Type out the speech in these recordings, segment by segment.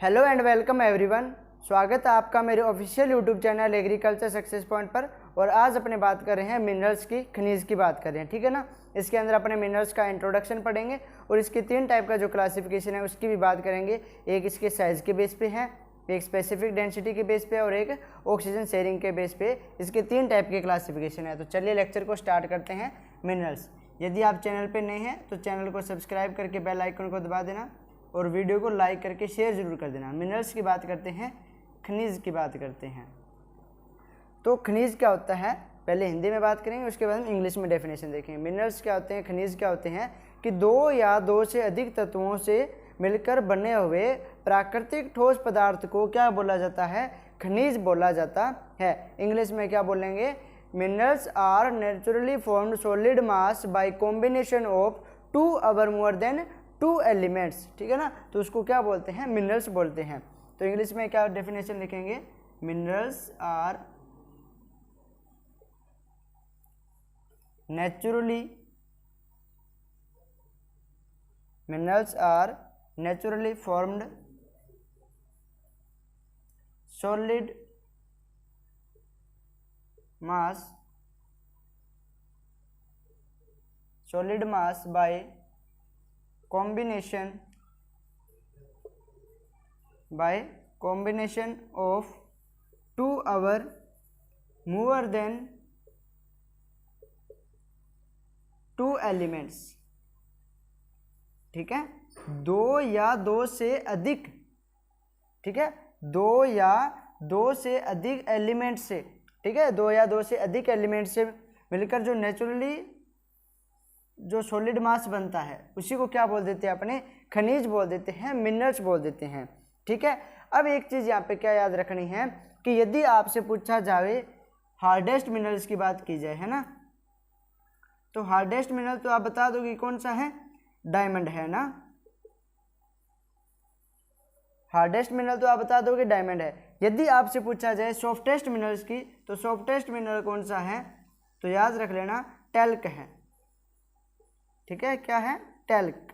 Hello and welcome everyone. स्वागत है आपका मेरे official YouTube channel agriculture success point पर। और आज अपने बात कर रहे हैं मिनरल्स की, खनिज की बात कर रहे हैं, ठीक है ना। इसके अंदर अपने मिनरल्स का इंट्रोडक्शन पढ़ेंगे और इसके 3 टाइप का जो क्लासिफिकेशन है उसकी भी बात करेंगे। एक इसके साइज़ के बेस पे है, एक स्पेसिफिक डेंसिटी के बेस पे और एक ऑक्सीजन शेयरिंग के बेस पे। इसके 3 टाइप के क्लासिफिकेशन है। तो चलिए लेक्चर को स्टार्ट करते हैं। मिनरल्स, यदि आप चैनल पे नए हैं तो चैनल को सब्सक्राइब करके बेल आइकन को दबा देना और वीडियो को लाइक करके शेयर जरूर कर देना। मिनरल्स की बात करते हैं, खनिज की बात करते हैं। तो खनिज क्या होता है, पहले हिंदी में बात करेंगे, उसके बाद हम इंग्लिश में डेफिनेशन देखेंगे। मिनरल्स क्या होते हैं, खनिज क्या होते हैं कि 2 या 2 से अधिक तत्वों से मिलकर बने हुए प्राकृतिक ठोस पदार्थ को क्या बोला जाता है, खनिज बोला जाता है। इंग्लिश में क्या बोलेंगे, minerals are naturally formed solid mass by combination of 2 और मोर देन 2 एलिमेंट्स, ठीक है ना। तो उसको क्या बोलते हैं, मिनरल्स बोलते हैं। तो इंग्लिश में क्या डेफिनेशन लिखेंगे, minerals are naturally formed solid mass by combination of 2 or more than 2 elements, ठीक है। 2 या 2 से अधिक, ठीक है, 2 या 2 से अधिक एलिमेंट से, ठीक है, 2 या 2 से अधिक एलिमेंट से मिलकर जो नेचुरली जो सॉलिड मास बनता है उसी को क्या बोल देते हैं, अपने खनिज बोल देते हैं, मिनरल्स बोल देते हैं, ठीक है। अब एक चीज़ यहाँ पे क्या याद रखनी है कि यदि आपसे पूछा जाए हार्डेस्ट मिनरल्स की बात की जाए, है ना, तो हार्डेस्ट मिनरल तो आप बता दोगे कौन सा है, डायमंड है ना। हार्डेस्ट मिनरल तो आप बता दोगे डायमंड है। यदि आपसे पूछा जाए सॉफ्टेस्ट मिनरल्स की, तो सॉफ्टेस्ट मिनरल कौन सा है, तो याद रख लेना टैल्क है, ठीक है। क्या है, टैल्क,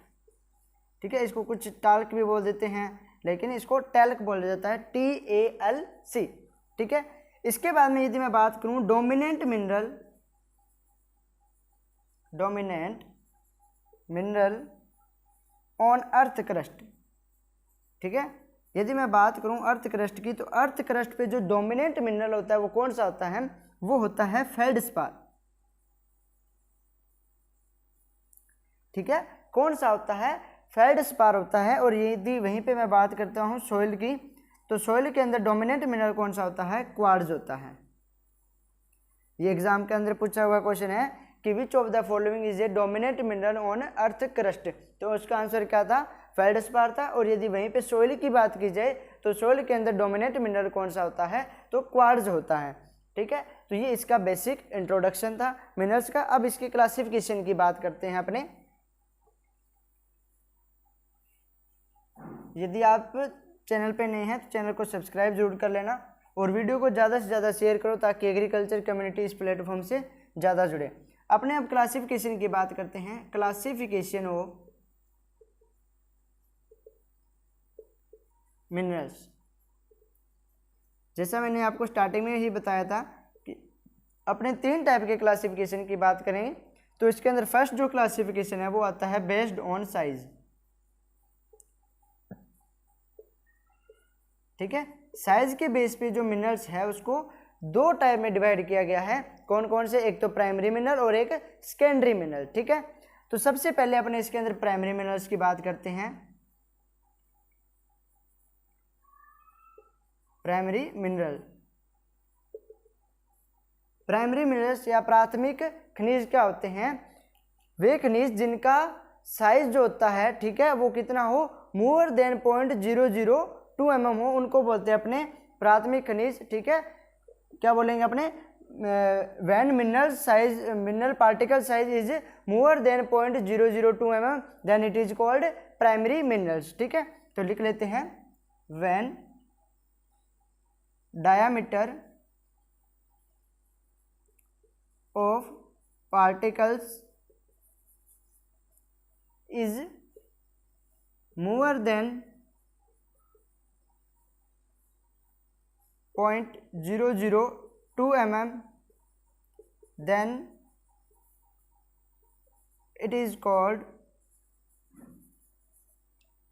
ठीक है। इसको कुछ टाल्क भी बोल देते हैं लेकिन इसको टैल्क बोला जाता है, TALC, ठीक है। इसके बाद में यदि मैं बात करूं dominant mineral on earth crust, ठीक है। यदि मैं बात करूं अर्थ क्रस्ट की, तो अर्थ क्रस्ट पे जो डोमिनेंट मिनरल होता है वो कौन सा होता है, वो होता है फेल्डस्पार, ठीक है। कौन सा होता है, फेल्डस्पार होता है। और यदि वहीं पे मैं बात करता हूं सॉइल की, तो सॉइल के अंदर डोमिनेंट मिनरल कौन सा होता है, क्वार्ट्ज होता है। ये एग्जाम के अंदर पूछा हुआ क्वेश्चन है कि which of the following is a dominant mineral on earth crust, तो उसका आंसर क्या था, फेल्डस्पार था। और यदि वहीं पे सोइल की बात की जाए तो सोइल के अंदर डोमिनेंट मिनरल कौन सा होता है, तो क्वार्ट्ज होता है, ठीक है। तो ये इसका बेसिक इंट्रोडक्शन था मिनरल्स का। अब इसके क्लासिफिकेशन की बात करते हैं अपने। यदि आप चैनल पे नए हैं तो चैनल को सब्सक्राइब जरूर कर लेना और वीडियो को ज़्यादा से ज़्यादा शेयर करो ताकि एग्रीकल्चर कम्युनिटी इस प्लेटफॉर्म से ज़्यादा जुड़े। अपने अब क्लासिफिकेशन की बात करते हैं। क्लासिफिकेशन ऑफ मिनरल्स, जैसा मैंने आपको स्टार्टिंग में ही बताया था कि अपने 3 टाइप के क्लासिफिकेशन की बात करेंगे। तो इसके अंदर फर्स्ट जो क्लासिफिकेशन है वो आता है बेस्ड ऑन साइज, ठीक है। साइज के बेस पे जो मिनरल्स है उसको 2 टाइप में डिवाइड किया गया है। कौन कौन से, एक तो प्राइमरी मिनरल और एक सेकेंडरी मिनरल, ठीक है। तो सबसे पहले अपने इसके अंदर प्राइमरी मिनरल्स की बात करते हैं। प्राइमरी मिनरल्स या प्राथमिक खनिज क्या होते हैं, वे खनिज जिनका साइज जो होता है, ठीक है, वो कितना हो, मोर देन 0.002 mm हो, उनको बोलते हैं अपने प्राथमिक खनिज, ठीक है। क्या बोलेंगे अपने, when mineral particle size is more than 0.002 mm then it is called primary minerals, ठीक है। तो लिख लेते हैं, when diameter of particles is more than 0.002 mm, then it is called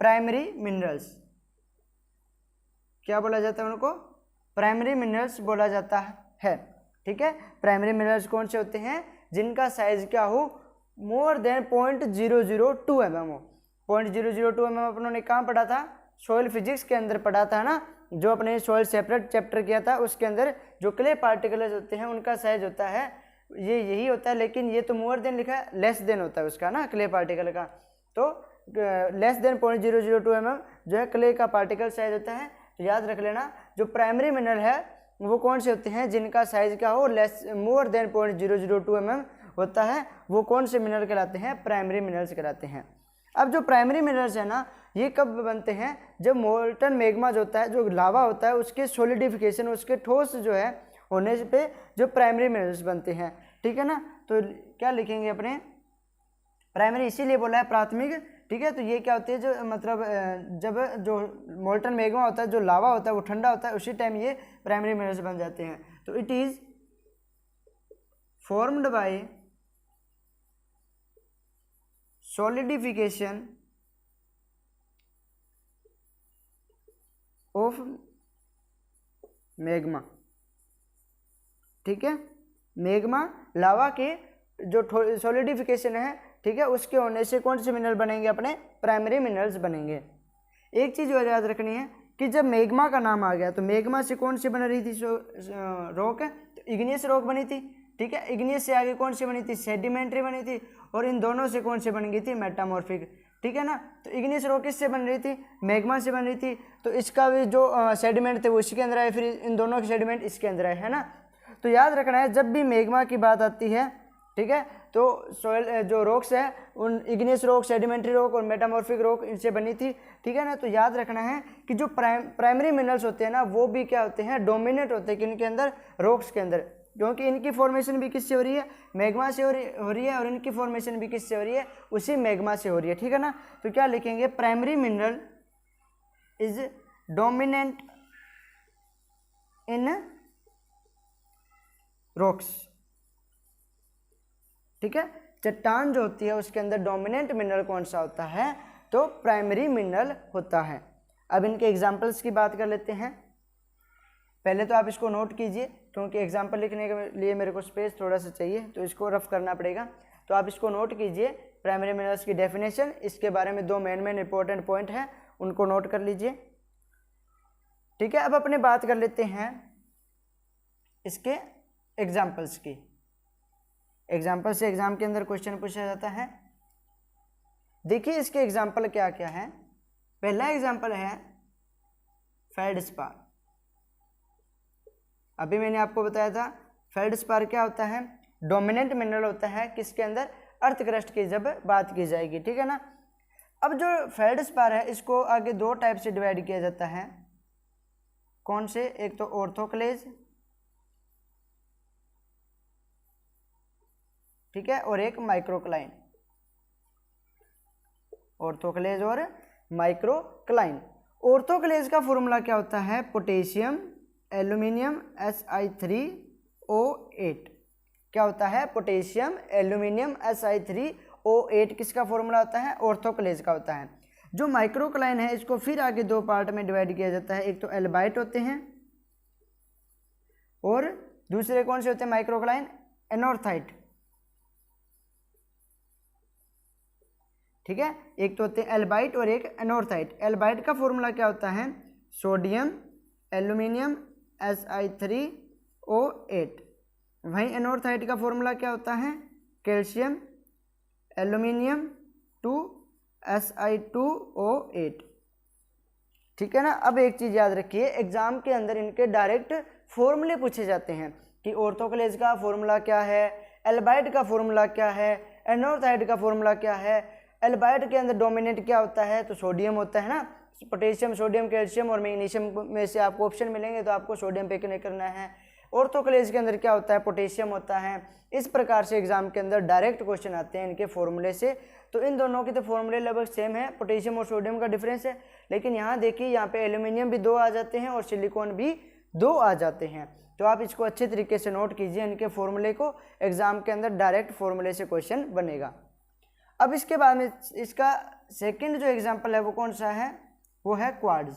primary minerals. क्या बोला जाता है उनको? प्राइमरी मिनरल्स बोला जाता है। ठीक है, प्राइमरी मिनरल्स कौन से होते हैं? जिनका साइज क्या हो, मोर देन 0.002 mm हो। 0.002 mm अपनों ने कहाँ पढ़ा था? सॉइल फिजिक्स के अंदर पढ़ा था ना, जो अपने सॉइल सेपरेट चैप्टर किया था, उसके अंदर जो क्ले पार्टिकल्स होते हैं उनका साइज होता है ये यही होता है, लेकिन ये तो मोर देन लिखा है, लेस देन होता है उसका ना क्ले पार्टिकल का। तो लेस देन 0.002 mm जो है क्ले का पार्टिकल साइज होता है। तो याद रख लेना, जो प्राइमरी मिनरल है वो कौन से होते हैं? जिनका साइज क्या हो, लेस मोर देन 0.002 mm होता है, वो कौन से मिनरल कहलाते हैं? प्राइमरी मिनरल्स कहलाते हैं। अब जो प्राइमरी मिनरल्स है ना, ये कब बनते हैं? जब मोल्टन मैग्मा जो होता है, जो लावा होता है, उसके सॉलिडिफिकेशन, उसके ठोस जो है होने पे जो प्राइमरी मिनरल्स बनते हैं। ठीक है ना, तो क्या लिखेंगे अपने? प्राइमरी इसीलिए बोला है प्राथमिक। ठीक है, तो ये क्या होती है? जो मतलब जब जो मोल्टन मैग्मा होता है, जो लावा होता है, वो ठंडा होता है, उसी टाइम ये प्राइमरी मिनरल्स बन जाते हैं। तो it is formed by solidification of magma. ठीक है, मैग्मा लावा के जो सॉलिडिफिकेशन है, ठीक है, उसके होने से कौन से मिनरल बनेंगे? अपने प्राइमरी मिनरल्स बनेंगे। एक चीज़ और याद रखनी है कि जब मैग्मा का नाम आ गया तो मैग्मा से कौन सी बन रही थी? रॉक है, तो इग्नियस रॉक बनी थी। ठीक है, इग्नियस से आगे कौन सी बनी थी? सेडिमेंट्री बनी थी। और इन दोनों से कौन सी बन गई थी? मेटामॉर्फिक। ठीक है ना, तो इग्नियस रॉक किससे बन रही थी? मैग्मा से बन रही थी। तो इसका भी जो सेडिमेंट थे वो इसके अंदर आए, फिर इन दोनों के सेडिमेंट इसके अंदर आए, है ना। तो याद रखना है, जब भी मैग्मा की बात आती है, ठीक है, तो सॉइल जो रॉक्स है, उन इग्नियस रॉक, सेडिमेंट्री रॉक और मेटामॉर्फिक रॉक इनसे बनी थी। ठीक है ना, तो याद रखना है कि जो प्राइमरी मिनरल्स होते हैं ना, वो भी क्या होते हैं? डोमिनेट होते हैं कि इनके अंदर, रॉक्स के अंदर, क्योंकि इनकी फॉर्मेशन भी किससे हो रही है? मैग्मा से हो रही है, और इनकी फॉर्मेशन भी किससे हो रही है? उसी मैग्मा से हो रही है। ठीक है ना, तो क्या लिखेंगे? Primary mineral is dominant in rocks. ठीक है, चट्टान जो होती है उसके अंदर डोमिनेंट मिनरल कौन सा होता है? तो प्राइमरी मिनरल होता है। अब इनके एग्जांपल्स की बात कर लेते हैं। पहले तो आप इसको नोट कीजिए, क्योंकि एग्जांपल लिखने के लिए मेरे को स्पेस थोड़ा सा चाहिए, तो इसको रफ करना पड़ेगा। तो आप इसको नोट कीजिए, प्राइमरी मिनरल्स की डेफिनेशन, इसके बारे में दो मेन इंपॉर्टेंट पॉइंट हैं, उनको नोट कर लीजिए। ठीक है, अब अपने बात कर लेते हैं इसके एग्जाम्पल्स की। एग्जाम्पल से एग्जाम के अंदर क्वेश्चन पूछा जाता है। देखिए इसके एग्जाम्पल क्या क्या है। पहला एग्जाम्पल है फेल्डस्पार। अभी मैंने आपको बताया था फेल्डस्पार क्या होता है? डोमिनेंट मिनरल होता है किसके अंदर? अर्थ क्रस्ट की जब बात की जाएगी। ठीक है ना, अब जो फेल्डस्पार है इसको आगे दो टाइप से डिवाइड किया जाता है। कौन से? एक तो ऑर्थोक्लेज, ठीक है, और एक माइक्रोक्लाइन। ऑर्थोक्लेज और माइक्रोक्लाइन। ऑर्थोक्लेज का फॉर्मूला क्या होता है? Potassium aluminium Si3O8। क्या होता है? पोटेशियम एल्यूमिनियम Si3O8 किसका फॉर्मूला होता है? ऑर्थोक्लेज का होता है। जो माइक्रोक्लाइन है इसको फिर आगे दो पार्ट में डिवाइड किया जाता है। एक तो एल्बाइट होते हैं और दूसरे कौन से होते हैं माइक्रोक्लाइन? एनोर्थाइट। ठीक है, एक तो होते हैं एल्बाइट और एक एनोर्थाइट। एल्बाइट का फॉर्मूला क्या होता है? Sodium aluminium Si3O8। वहीं एनोर्थाइट का फॉर्मूला क्या होता है? Calcium aluminium 2Si2O8। ठीक है ना। अब एक चीज़ याद रखिए, एग्जाम के अंदर इनके डायरेक्ट फॉर्मूले पूछे जाते हैं कि ऑर्थोक्लेज का फॉर्मूला क्या है, एल्बाइट का फॉर्मूला क्या है, एनोर्थाइट का फॉर्मूला क्या है। एल्बाइट के अंदर डोमिनेंट क्या होता है? तो सोडियम होता है ना। पोटेशियम, सोडियम, कैल्शियम और मैग्नीशियम में से आपको ऑप्शन मिलेंगे तो आपको सोडियम पे क्लिक करना है। ऑर्थोक्लेज के अंदर क्या होता है? पोटेशियम होता है। इस प्रकार से एग्जाम के अंदर डायरेक्ट क्वेश्चन आते हैं इनके फॉर्मूले से। तो इन दोनों के तो फॉर्मूले लगभग सेम है, पोटेशियम और सोडियम का डिफरेंस है। लेकिन यहाँ देखिए, यहाँ पे एल्यूमिनियम भी दो आ जाते हैं और सिलिकॉन भी 2 आ जाते हैं। तो आप इसको अच्छे तरीके से नोट कीजिए इनके फॉर्मूले को, एग्जाम के अंदर डायरेक्ट फॉर्मूले से क्वेश्चन बनेगा। अब इसके बाद में इसका सेकंड जो एग्जांपल है वो कौन सा है, वो है क्वार्ट्ज।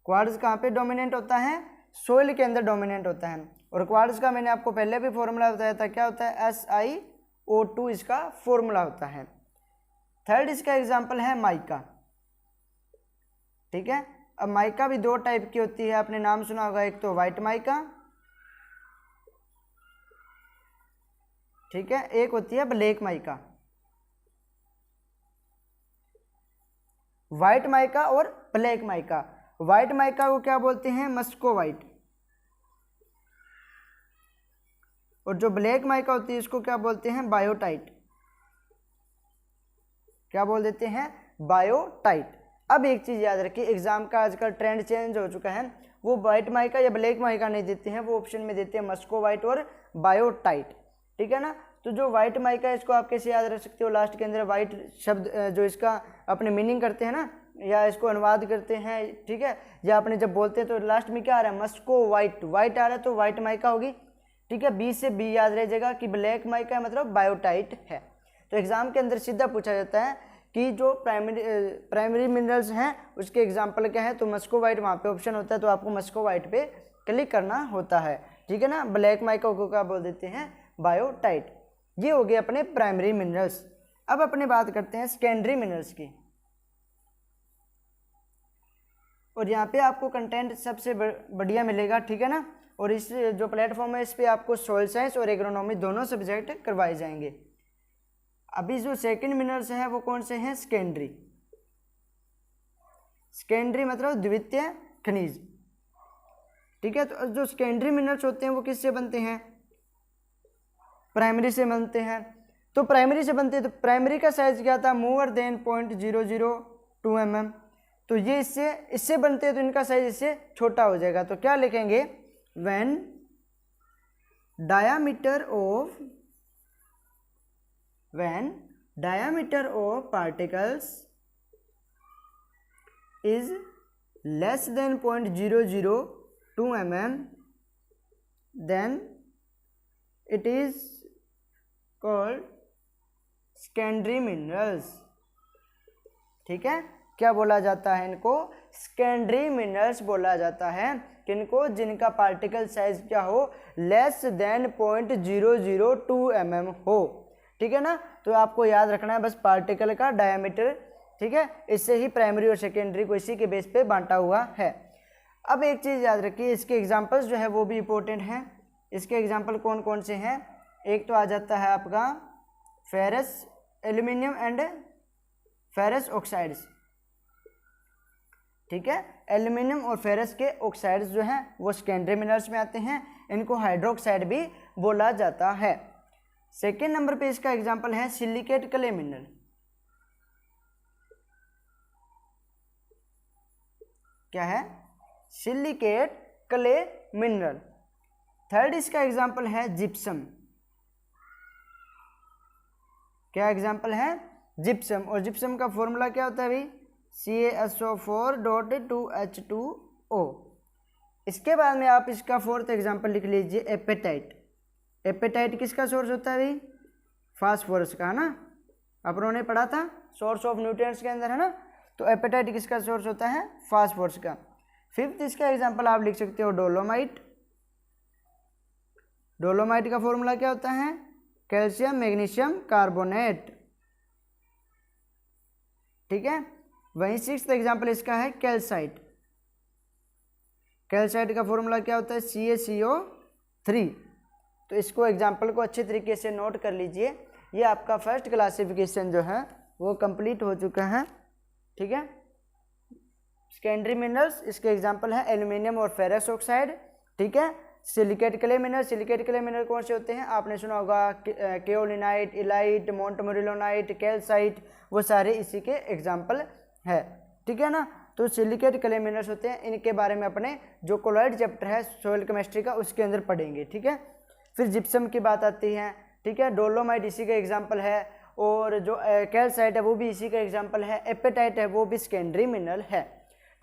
क्वार्ट्ज कहाँ पे डोमिनेंट होता है, सोइल के अंदर डोमिनेंट होता है। और क्वार्ट्ज का मैंने आपको पहले भी फॉर्मूला बताया था, क्या होता है, SiO2 इसका फॉर्मूला होता है। थर्ड इसका एग्जांपल है माइका। ठीक है, अब माइका भी 2 टाइप की होती है, आपने नाम सुना होगा, एक तो व्हाइट माइका, ठीक है, एक होती है ब्लैक माइका। व्हाइट माइका और ब्लैक माइका। व्हाइट माइका को क्या बोलते हैं, मस्को व्हाइट, और जो ब्लैक माइका होती है इसको क्या बोलते हैं, बायोटाइट। क्या बोल देते हैं, बायोटाइट। अब एक चीज याद रखिए, एग्जाम का आजकल ट्रेंड चेंज हो चुका है, वो व्हाइट माइका या ब्लैक माइका नहीं देते हैं, वो ऑप्शन में देते हैं मस्को व्हाइट और बायोटाइट। ठीक है ना। तो जो व्हाइट माइका है इसको आप कैसे याद रख सकते हो, लास्ट के अंदर व्हाइट शब्द जो इसका अपने मीनिंग करते हैं ना, या इसको अनुवाद करते हैं, ठीक है, या अपने जब बोलते हैं तो लास्ट में क्या आ रहा है, मस्को व्हाइट, व्हाइट आ रहा है तो व्हाइट माइका होगी। ठीक है, बी से बी याद रह जाएगा कि ब्लैक माइका मतलब बायोटाइट है। तो एग्जाम के अंदर सीधा पूछा जाता है कि जो प्राइमरी मिनरल्स हैं उसके एग्जाम्पल क्या है, तो मस्को व्हाइट वहाँ पे ऑप्शन होता है, तो आपको मस्को व्हाइट पे क्लिक करना होता है। ठीक है ना। ब्लैक माइका को क्या बोल देते हैं, बायोटाइट। ये हो गए अपने प्राइमरी मिनरल्स। अब अपने बात करते हैं सेकेंडरी मिनरल्स की, और यहाँ पे आपको कंटेंट सबसे बढ़िया मिलेगा। ठीक है ना। और इस जो प्लेटफॉर्म है इस पे आपको सोइल साइंस और एग्रोनॉमी दोनों सब्जेक्ट करवाए जाएंगे। अभी जो सेकंड मिनरल्स हैं वो कौन से हैं, सेकेंडरी। सेकेंडरी मतलब द्वितीय खनिज। ठीक है, तो जो सेकेंडरी मिनरल्स होते हैं वो किससे बनते हैं, प्राइमरी से बनते हैं। तो प्राइमरी से बनते हैं, तो प्राइमरी का साइज क्या था, मोर देन 0.002 mm। तो ये इससे बनते हैं तो इनका साइज इससे छोटा हो जाएगा। तो क्या लिखेंगे, when diameter of particles is less than 0.002 mm, then it is called secondary minerals। ठीक है, क्या बोला जाता है इनको, सेकेंडरी मिनरल्स बोला जाता है। किनको, जिनका पार्टिकल साइज क्या हो, लेस देन 0.002 mm हो। ठीक है ना। तो आपको याद रखना है बस पार्टिकल का डायमीटर। ठीक है, इससे ही प्राइमरी और सेकेंडरी को इसी के बेस पे बांटा हुआ है। अब एक चीज़ याद रखिए, इसके एग्जांपल्स जो है वो भी इंपॉर्टेंट हैं। इसके एग्जांपल कौन कौन से हैं, एक तो आ जाता है आपका ferrous aluminium and ferrous oxides. ठीक है, एल्यूमिनियम और फेरस के ऑक्साइड्स जो हैं वो सेकेंडरी मिनरल्स में आते हैं। इनको हाइड्रोक्साइड भी बोला जाता है। सेकेंड नंबर पे इसका एग्जांपल है सिलिकेट क्ले मिनरल। क्या है, सिलिकेट क्ले मिनरल। थर्ड इसका एग्जांपल है जिप्सम। क्या एग्जांपल है, जिप्सम। और जिप्सम का फॉर्मूला क्या होता है भाई, CaSO4.2H2O। इसके बाद में आप इसका फोर्थ एग्जांपल लिख लीजिए, एपेटाइट। एपेटाइट किसका सोर्स होता है भाई, फास्फोरस का, है ना, अपनों ने पढ़ा था सोर्स ऑफ न्यूट्रिएंट्स के अंदर, है ना। तो एपेटाइट किसका सोर्स होता है, फास्फोरस का। फिफ्थ इसका एग्जांपल आप लिख सकते हो डोलोमाइट। डोलोमाइट का फॉर्मूला क्या होता है, कैल्शियम मैग्नीशियम कार्बोनेट। ठीक है, वहीं सिक्स्थ एग्जांपल इसका है कैल्साइट। कैल्साइट का फॉर्मूला क्या होता है, CaCO3। तो इसको एग्जांपल को अच्छे तरीके से नोट कर लीजिए। ये आपका फर्स्ट क्लासिफिकेशन जो है वो कंप्लीट हो चुका है। ठीक है, सेकेंडरी मिनरल्स, इसके एग्जांपल है एल्यूमिनियम और फेरस ऑक्साइड। ठीक है, silicate clay mineral. Silicate clay mineral कौन से होते हैं, आपने सुना होगा केओलिनाइट, इलाइट, मोंटमोरिलोनाइट, कैल्साइट, वो सारे इसी के एग्जांपल है। ठीक है ना। तो सिलिकेट क्ले मिनरल्स होते हैं, इनके बारे में अपने जो कोलॉइड चैप्टर है सोइल केमिस्ट्री का उसके अंदर पढ़ेंगे। ठीक है, फिर जिप्सम की बात आती है। ठीक है, डोलोमाइट इसी का एग्जाम्पल है, और जो कैल्साइट है वो भी इसी का एग्जाम्पल है। एपेटाइट है वो भी सेकेंडरी मिनरल है।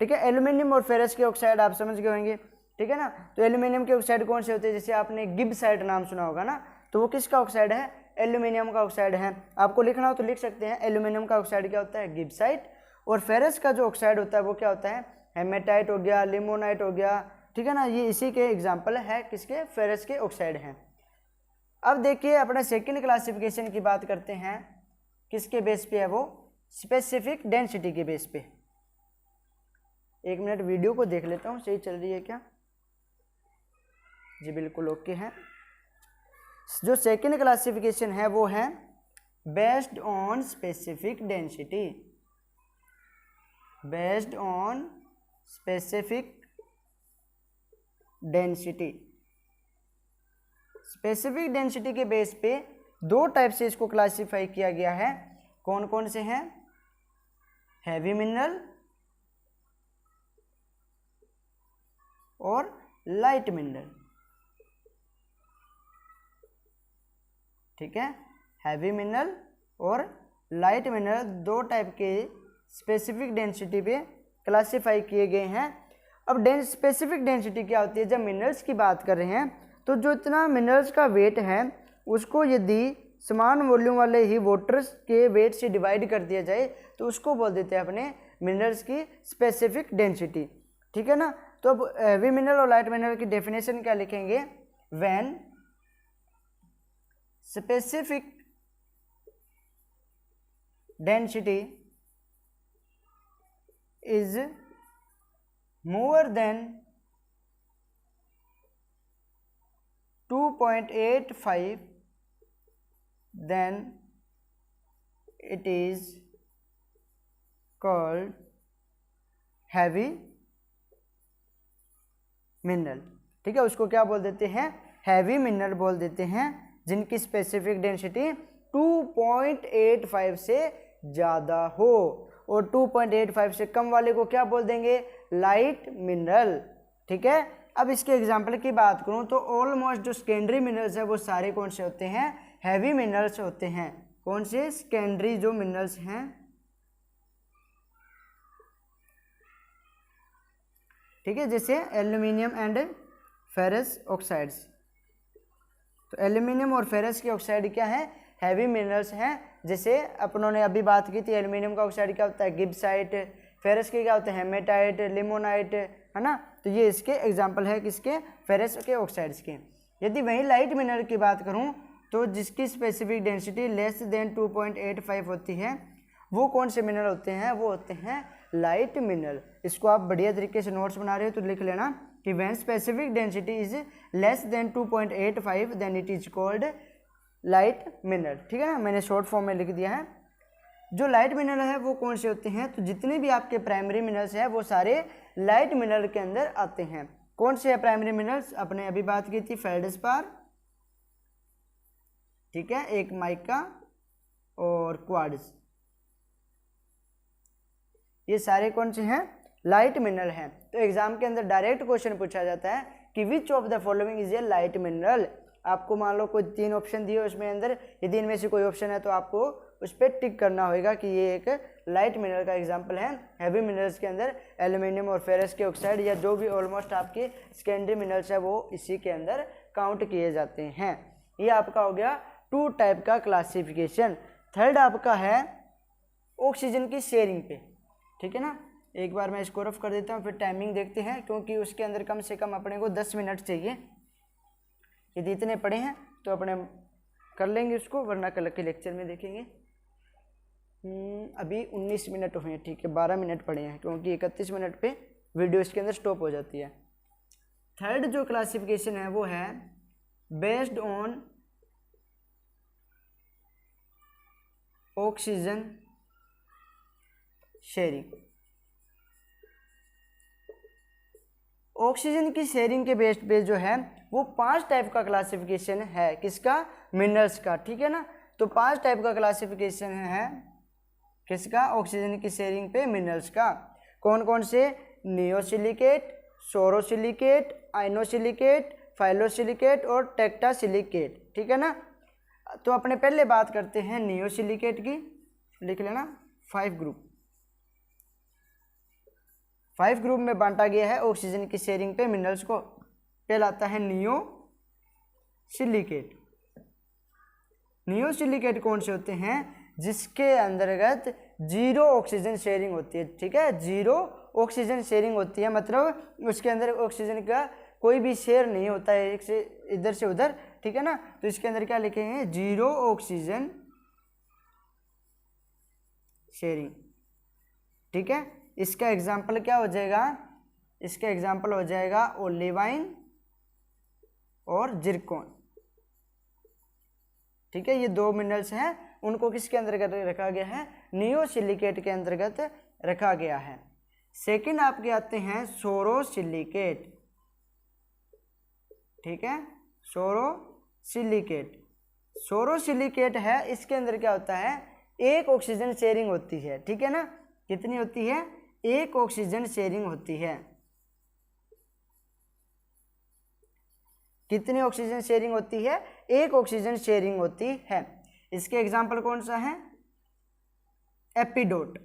ठीक है। एल्यूमिनियम और फेरस के ऑक्साइड आप समझ गए होंगे, ठीक है ना। तो एल्यूमिनियम के ऑक्साइड कौन से होते हैं, जैसे आपने गिब्साइट नाम सुना होगा ना, तो वो किसका ऑक्साइड है, एल्यूमिनियम का ऑक्साइड है। आपको लिखना हो तो लिख सकते हैं, एल्यूमिनियम का ऑक्साइड क्या होता है, गिब्साइट। और फेरस का जो ऑक्साइड होता है वो क्या होता है, हेमेटाइट हो गया, लिमोनाइट हो गया, ठीक है ना। ये इसी के एग्जाम्पल है, किसके, फेरस के ऑक्साइड हैं। अब देखिए अपने सेकेंड क्लासिफिकेशन की बात करते हैं, किसके बेस पे है वो, स्पेसिफिक डेंसिटी के बेस पे। एक मिनट वीडियो को देख लेता हूँ, सही चल रही है क्या, जी बिल्कुल ओके है। जो सेकेंड क्लासिफिकेशन है वो है based on specific density, based on specific density. Specific density के बेस पे दो टाइप से इसको क्लासिफाई किया गया है। कौन कौन से हैं, हैवी मिनरल और लाइट मिनरल, ठीक है। हैवी मिनरल और लाइट मिनरल दो टाइप के स्पेसिफिक डेंसिटी पे क्लासिफाई किए गए हैं। अब स्पेसिफिक डेंसिटी क्या होती है, जब मिनरल्स की बात कर रहे हैं तो जो इतना मिनरल्स का वेट है उसको यदि समान वॉल्यूम वाले ही वाटर्स के वेट से डिवाइड कर दिया जाए तो उसको बोल देते हैं अपने मिनरल्स की स्पेसिफिक डेंसिटी, ठीक है ना। तो अब हैवी मिनरल और लाइट मिनरल की डेफिनेशन क्या लिखेंगे, when specific density is more than 2.85 then it is called heavy mineral, ठीक है। उसको क्या बोल देते हैं, हैवी मिनरल बोल देते हैं, जिनकी स्पेसिफिक डेंसिटी 2.85 से ज़्यादा हो। और 2.85 से कम वाले को क्या बोल देंगे, लाइट मिनरल, ठीक है। अब इसके एग्जांपल की बात करूं तो ऑलमोस्ट जो सेकेंडरी मिनरल्स है वो सारे कौन से होते हैं, हैवी मिनरल्स होते हैं। कौन से सेकेंडरी जो मिनरल्स हैं, ठीक है, जैसे एल्यूमिनियम एंड फेरस ऑक्साइड्स। तो एल्यूमिनियम और फेरस के ऑक्साइड क्या है, हैवी मिनरल्स हैं। जैसे अपनों ने अभी बात की थी, एल्यूमिनियम का ऑक्साइड क्या होता है, गिब्साइट, फेरस के क्या होते हैं, हेमेटाइट, लिमोनाइट, है ना। तो ये इसके एग्जांपल है, किसके, फेरस के ऑक्साइड्स के। यदि वही लाइट मिनरल की बात करूं तो जिसकी स्पेसिफिक डेंसिटी लेस देन 2.85 होती है वो कौन से मिनरल होते हैं, वो होते हैं लाइट मिनरल। इसको आप बढ़िया तरीके से नोट्स बना रहे हो तो लिख लेना कि when specific density is less than 2.85 then it is called light mineral, ठीक है ना। मैंने शॉर्ट फॉर्म में लिख दिया है। जो लाइट मिनरल है वो कौन से होते हैं, तो जितने भी आपके प्राइमरी मिनरल्स हैं वो सारे लाइट मिनरल के अंदर आते हैं। कौन से है प्राइमरी मिनरल्स, अपने अभी बात की थी, फेल्डस्पार, ठीक है, एक माइका और क्वार्ट्ज, ये सारे कौन से हैं, लाइट मिनरल हैं। तो एग्जाम के अंदर डायरेक्ट क्वेश्चन पूछा जाता है कि which of the following is a light mineral. आपको मान लो कोई 3 ऑप्शन दिए उसमें अंदर, यदि इनमें से कोई ऑप्शन है तो आपको उस पर टिक करना होगा कि ये एक लाइट मिनरल का एग्जांपल है। हैवी मिनरल्स के अंदर एल्यूमिनियम और फेरस के ऑक्साइड या जो भी ऑलमोस्ट आपके सेकेंडरी मिनरल्स है वो इसी के अंदर काउंट किए जाते हैं। ये आपका हो गया 2 टाइप का क्लासिफिकेशन। थर्ड आपका है ऑक्सीजन की शेयरिंग पे, ठीक है ना। एक बार मैं इसको रफ कर देता हूँ, फिर टाइमिंग देखते हैं, क्योंकि उसके अंदर कम से कम अपने को 10 मिनट चाहिए। यदि इतने पढ़े हैं तो अपने कर लेंगे उसको, वरना कल के लेक्चर में देखेंगे। अभी 19 मिनट हुए हैं, ठीक है, 12 मिनट पड़े हैं, क्योंकि 31 मिनट पे वीडियो इसके अंदर स्टॉप हो जाती है। थर्ड जो क्लासिफिकेशन है वो है based on oxygen sharing. Oxygen की शेयरिंग के बेस पे जो है वो 5 टाइप का क्लासिफिकेशन है, किसका, मिनरल्स का, ठीक है ना। तो 5 टाइप का क्लासिफिकेशन है किसका, ऑक्सीजन की शेयरिंग पे मिनरल्स का। कौन कौन से, नियोसिलिकेट, सोरोसिलिकेट, आइनोसिलिकेट, फाइलोसिलिकेट और टेक्टासिलिकेट, ठीक है ना। तो अपने पहले बात करते हैं नियोसिलिकेट की, लिख लेना 5 ग्रुप। 5 ग्रुप में बांटा गया है ऑक्सीजन की शेयरिंग पे मिनरल्स को, कहलाता है नियो सिलिकेट। नियो सिलिकेट कौन से होते हैं? जिसके अंतर्गत 0 ऑक्सीजन शेयरिंग होती है। ठीक है, 0 ऑक्सीजन शेयरिंग होती है, मतलब उसके अंदर ऑक्सीजन का कोई भी शेयर नहीं होता है एक से इधर से उधर। ठीक है ना, तो इसके अंदर क्या लिखेंगे? 0 ऑक्सीजन शेयरिंग। ठीक है, इसका एग्जाम्पल क्या हो जाएगा? इसका एग्जाम्पल हो जाएगा ओलिवाइन और जिरकॉन। ठीक है, ये 2 मिनरल्स हैं, उनको किसके अंतर्गत रखा गया है? नियो सिलिकेट के अंतर्गत रखा गया है। सेकंड आपके आते हैं सोरो सिलिकेट। ठीक है, सोरो सिलिकेट। सोरो सिलिकेट है, इसके अंदर क्या होता है? 1 ऑक्सीजन शेयरिंग होती है। ठीक है ना, कितनी होती है? 1 ऑक्सीजन शेयरिंग होती है। कितनी ऑक्सीजन शेयरिंग होती है? 1 ऑक्सीजन शेयरिंग होती है। इसके एग्जाम्पल कौन सा है? एपिडोट।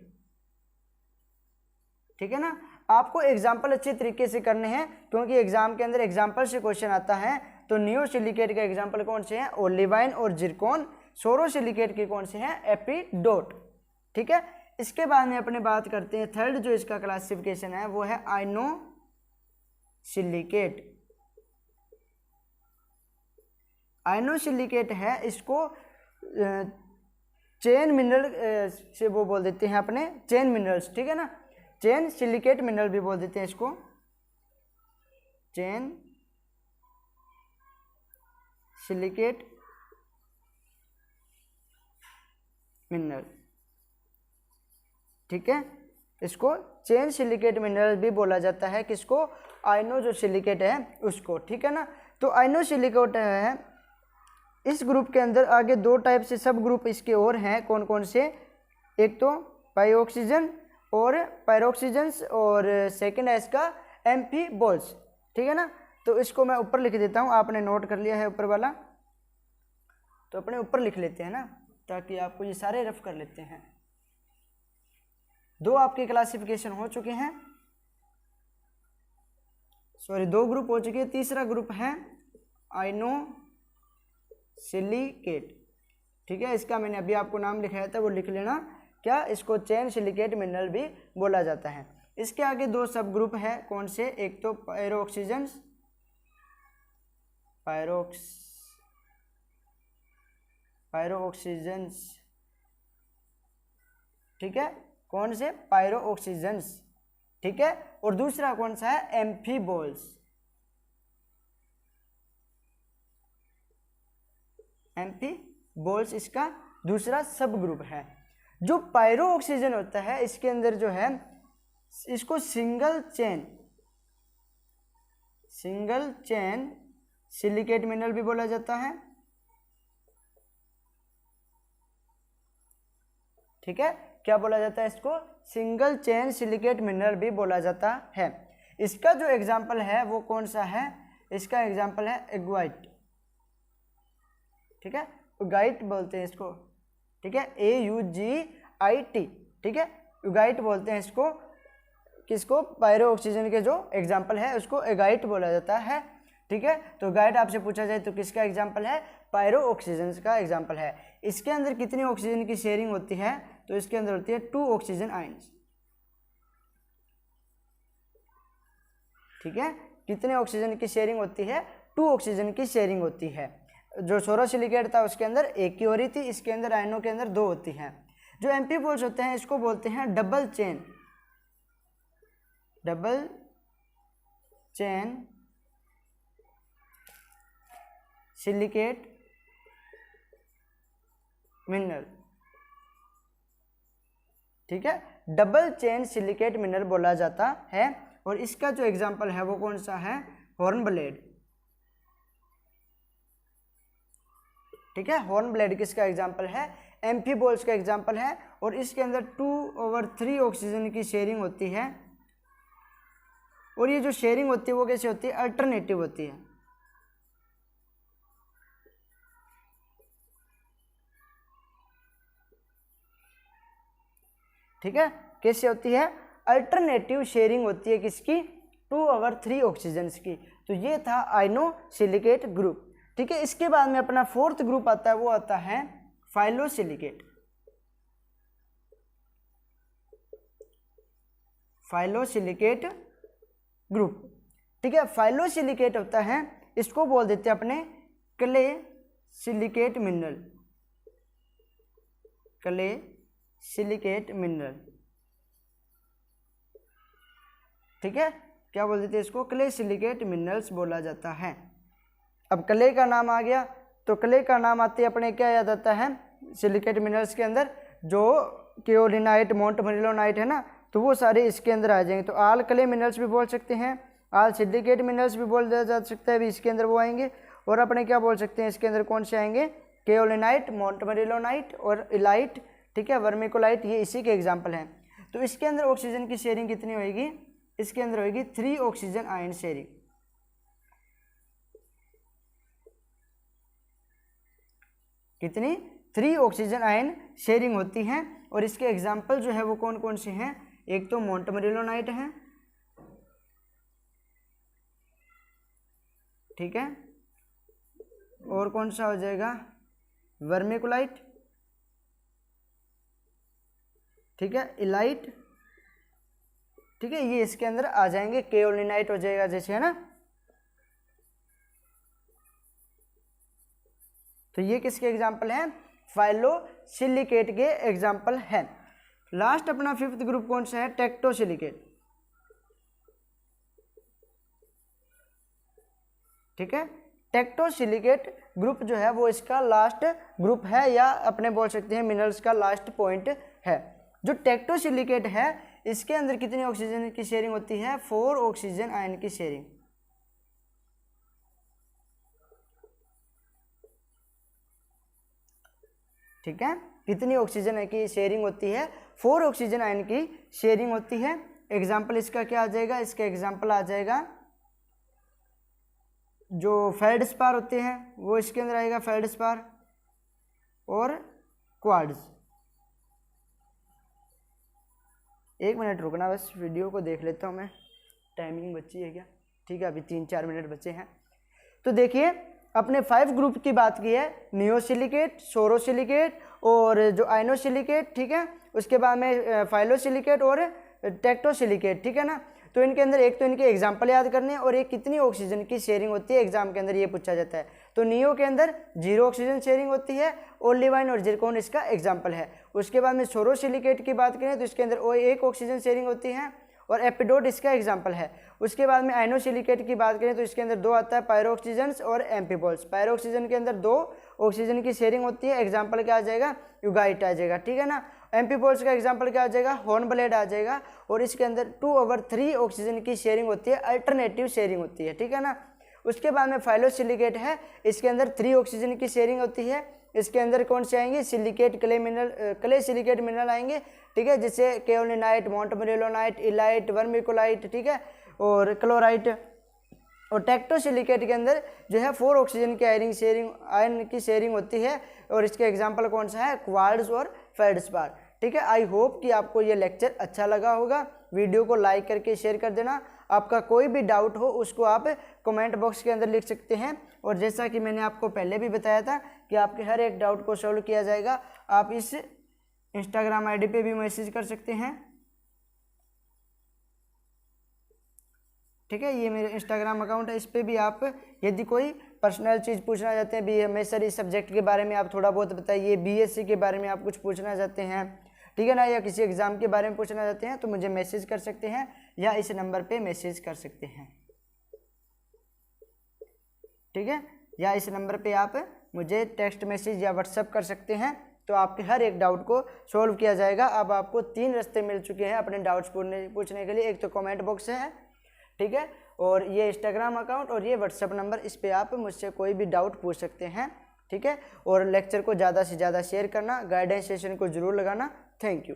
ठीक है ना, आपको एग्जाम्पल अच्छे तरीके से करने हैं, क्योंकि एग्जाम के अंदर एग्जाम्पल से क्वेश्चन आता है। तो नियो सिलिकेट का एग्जाम्पल कौन से हैं? ओलिवाइन और जिरकॉन। सोरो सिलिकेट के कौन से हैं? एपिडोट। ठीक है, इसके बाद में अपने बात करते हैं थर्ड जो इसका क्लासिफिकेशन है वो है आइनो सिलिकेट। आइनो सिलिकेट है, इसको चेन मिनरल से वो बोल देते हैं अपने, चेन मिनरल्स। ठीक है ना, चेन सिलिकेट मिनरल भी बोल देते हैं इसको, चेन सिलिकेट मिनरल। ठीक है, इसको चेन सिलिकेट मिनरल भी बोला जाता है। किसको? आइनो जो सिलिकेट है उसको। ठीक है ना, तो आइनो सिलिकेट है, इस ग्रुप के अंदर आगे 2 टाइप से सब ग्रुप इसके और हैं। कौन कौन से? एक तो पाइऑक्सीजन और पायरोक्सीजन्स, और सेकंड है इसका एम्फीबोल्स। ठीक है ना, तो इसको मैं ऊपर लिख देता हूँ, आपने नोट कर लिया है ऊपर वाला, तो अपने ऊपर लिख लेते हैं ना, ताकि आपको ये सारे रफ कर लेते हैं। 2 आपके क्लासिफिकेशन हो चुके हैं, सॉरी 2 ग्रुप हो चुके हैं। तीसरा ग्रुप है आइनो सिलिकेट। ठीक है, इसका मैंने अभी आपको नाम लिखाया था, वो लिख लेना। क्या? इसको चेन सिलिकेट मिनरल भी बोला जाता है। इसके आगे 2 सब ग्रुप है। कौन से? एक तो पायरोक्सीजन्स, पायरोक्सीजन्स। ठीक है, कौन से? पायरोक्सीजन्स। ठीक है, और दूसरा कौन सा है? एम्फीबोल्स। एम्फीबोल्स इसका दूसरा सब ग्रुप है। जो पायरो ऑक्सीजन होता है, इसके अंदर जो है इसको सिंगल चेन सिलिकेट मिनरल भी बोला जाता है। ठीक है, क्या बोला जाता है इसको? सिंगल चेन सिलिकेट मिनरल भी बोला जाता है। इसका जो एग्जाम्पल है वो कौन सा है? इसका एग्जाम्पल है एग्वाइट। ठीक है, उगाइट बोलते हैं इसको। ठीक है, AUGIT। ठीक है, उगाइट बोलते हैं इसको। किसको? पायरो ऑक्सीजन के जो एग्जाम्पल है उसको एगाइट बोला जाता है। ठीक है, तो गाइट आपसे पूछा जाए तो किसका एग्जाम्पल है? पायरो ऑक्सीजन का एग्जाम्पल है। इसके अंदर कितनी ऑक्सीजन की शेयरिंग होती है? तो इसके अंदर होती है 2 ऑक्सीजन आयंस। ठीक है, कितने ऑक्सीजन की शेयरिंग होती है? 2 ऑक्सीजन की शेयरिंग होती है। जो सोरो सिलिकेट था उसके अंदर 1 की हो रही थी, इसके अंदर आयनों के अंदर 2 होती हैं। जो एम्फीबोल्स होते हैं इसको बोलते हैं डबल चेन सिलिकेट मिनरल। ठीक है, डबल चेन सिलिकेट मिनरल बोला जाता है। और इसका जो एग्जाम्पल है वो कौन सा है? हॉर्नब्लेड। ठीक है, हॉर्नब्लेड किसका एग्जाम्पल है? एम्फीबोल्स का एग्जाम्पल है। और इसके अंदर 2/3 ऑक्सीजन की शेयरिंग होती है। और ये जो शेयरिंग होती है वो कैसे होती है? अल्टरनेटिव होती है। ठीक है, कैसे होती है? अल्टरनेटिव शेयरिंग होती है किसकी, 2 और 3 ऑक्सीजन्स की। तो ये था आइनोसिलिकेट ग्रुप। ठीक है, इसके बाद में अपना 4th ग्रुप आता है, वो आता है फाइलोसिलिकेट। Phyllosilicate group. ठीक है, फाइलोसिलिकेट होता है, इसको बोल देते हैं अपने clay silicate mineral. Clay silicate mineral. ठीक है, क्या बोल देते हैं इसको, क्ले सिलिकेट मिनरल्स बोला जाता है। अब क्ले का नाम आ गया, तो क्ले का नाम आते अपने क्या याद आता है सिलिकेट मिनरल्स के अंदर, जो केओलिनाइट मोंटमरिलोनाइट है ना, तो वो सारे इसके अंदर आ जाएंगे। तो आल क्ले मिनरल्स भी बोल सकते हैं, आल सिलिकेट मिनरल्स भी बोल दिया जा सकता है, भी इसके अंदर वो आएंगे। और अपने क्या बोल सकते हैं इसके अंदर कौन से आएंगे, केओलिनाइट, मोंटमरिलोनाइट और इलाइट। ठीक है, वर्मिकुलाइट, ये इसी के एग्जाम्पल हैं। तो इसके अंदर ऑक्सीजन की शेयरिंग कितनी होगी, इसके अंदर होगी 3 ऑक्सीजन आयन शेयरिंग। कितनी, 3 ऑक्सीजन आयन शेयरिंग होती हैं। और इसके एग्जाम्पल जो है वो कौन कौन से हैं, एक तो मोंटमरिलोनाइट है, ठीक है, और कौन सा हो जाएगा वर्मिकुलाइट, ठीक है, इलाइट, ठीक है, ये इसके अंदर आ जाएंगे। केओलिनाइट हो जाएगा जैसे, है ना। तो ये किसके एग्जाम्पल हैं, फाइलोसिलिकेट के एग्जाम्पल हैं। लास्ट अपना 5th ग्रुप कौन सा है, टेक्टोसिलिकेट। ठीक है, टेक्टोसिलिकेट ग्रुप जो है वो इसका लास्ट ग्रुप है, या अपने बोल सकते हैं मिनरल्स का लास्ट पॉइंट है। जो टेक्टोसिलिकेट है इसके अंदर कितनी ऑक्सीजन की शेयरिंग होती है, 4 ऑक्सीजन आयन की शेयरिंग। ठीक है, कितनी ऑक्सीजन की शेयरिंग होती है, 4 ऑक्सीजन आयन की शेयरिंग होती है। एग्जाम्पल इसका क्या आ जाएगा, इसका एग्जाम्पल आ जाएगा जो फेल्डस्पार होते हैं वो इसके अंदर आएगा, फेल्डस्पार और क्वार्ट्ज। 1 मिनट रुकना, बस वीडियो को देख लेता हूँ मैं, टाइमिंग बची है क्या, ठीक है, अभी 3-4 मिनट बचे हैं। तो देखिए अपने 5 ग्रुप की बात की है, नियोसिलिकेट, सोरोसिलिकेट और जो आइनोसिलिकेट। ठीक है, उसके बाद में फाइलोसिलिकेट और टेक्टोसिलिकेट। ठीक है ना। तो इनके अंदर एक तो इनके एग्जाम्पल याद करने हैं, और एक कितनी ऑक्सीजन की शेयरिंग होती है एग्जाम के अंदर ये पूछा जाता है। तो नियो के अंदर 0 ऑक्सीजन शेयरिंग होती है, ओलिवाइन और जिरकोन इसका एग्जाम्पल है। उसके बाद में सोरोसिलिकेट की बात करें तो इसके अंदर 1 ऑक्सीजन शेयरिंग होती है और एपिडोट इसका एग्जाम्पल है। उसके बाद में आइनोसिलिकेट की बात करें तो इसके अंदर 2 आता है, पायरोक्सीजन्स और एम्पीबॉल्स। पायरोक्सीजन के अंदर 2 ऑक्सीजन की शेयरिंग होती है, एग्जाम्पल क्या आ जाएगा, युगाइट आ जाएगा। ठीक है ना। एम्पीबॉल्स का एग्जाम्पल क्या आ जाएगा, हॉर्नब्लेड आ जाएगा। और इसके अंदर 2/3 ऑक्सीजन की शेयरिंग होती है, अल्टरनेटिव शेयरिंग होती है। ठीक है ना। उसके बाद में फाइलोसिलिकेट है, इसके अंदर 3 ऑक्सीजन की शेयरिंग होती है। इसके अंदर कौन से आएंगे, सिलिकेट, क्ले सिलिकेट मिनरल आएंगे। ठीक है, जैसे केओलिनाइट, मोंटमरिलोनाइट, इलाइट, वर्मिकुलाइट, ठीक है, और क्लोराइट। और टेक्टोसिलिकेट के अंदर जो है 4 ऑक्सीजन की आयन की शेयरिंग होती है। और इसके एग्जाम्पल कौन सा है, क्वार्ट्ज और फेल्डस्पार। ठीक है, आई होप कि आपको ये लेक्चर अच्छा लगा होगा। वीडियो को लाइक करके शेयर कर देना। आपका कोई भी डाउट हो उसको आप कमेंट बॉक्स के अंदर लिख सकते हैं। और जैसा कि मैंने आपको पहले भी बताया था कि आपके हर एक डाउट को सॉल्व किया जाएगा। आप इस इंस्टाग्राम आईडी पे भी मैसेज कर सकते हैं। ठीक है, ये मेरे इंस्टाग्राम अकाउंट है, इस पर भी आप यदि कोई पर्सनल चीज़ पूछना चाहते हैं, भी हमें सर इस सब्जेक्ट के बारे में आप थोड़ा बहुत बताइए, बीएससी के बारे में आप कुछ पूछना चाहते हैं, ठीक है ना, या किसी एग्ज़ाम के बारे में पूछना चाहते हैं, तो मुझे मैसेज कर सकते हैं या इस नंबर पे मैसेज कर सकते हैं। ठीक है, या इस नंबर पे आप मुझे टेक्स्ट मैसेज या व्हाट्सएप कर सकते हैं, तो आपके हर एक डाउट को सॉल्व किया जाएगा। अब आपको 3 रास्ते मिल चुके हैं अपने डाउट्स पूछने के लिए। एक तो कमेंट बॉक्स है, ठीक है, और ये इंस्टाग्राम अकाउंट और ये व्हाट्सएप नंबर, इस पे आप मुझसे कोई भी डाउट पूछ सकते हैं। ठीक है, और लेक्चर को ज़्यादा से ज़्यादा शेयर करना, गाइडेंस सेशन को ज़रूर लगाना। Thank you.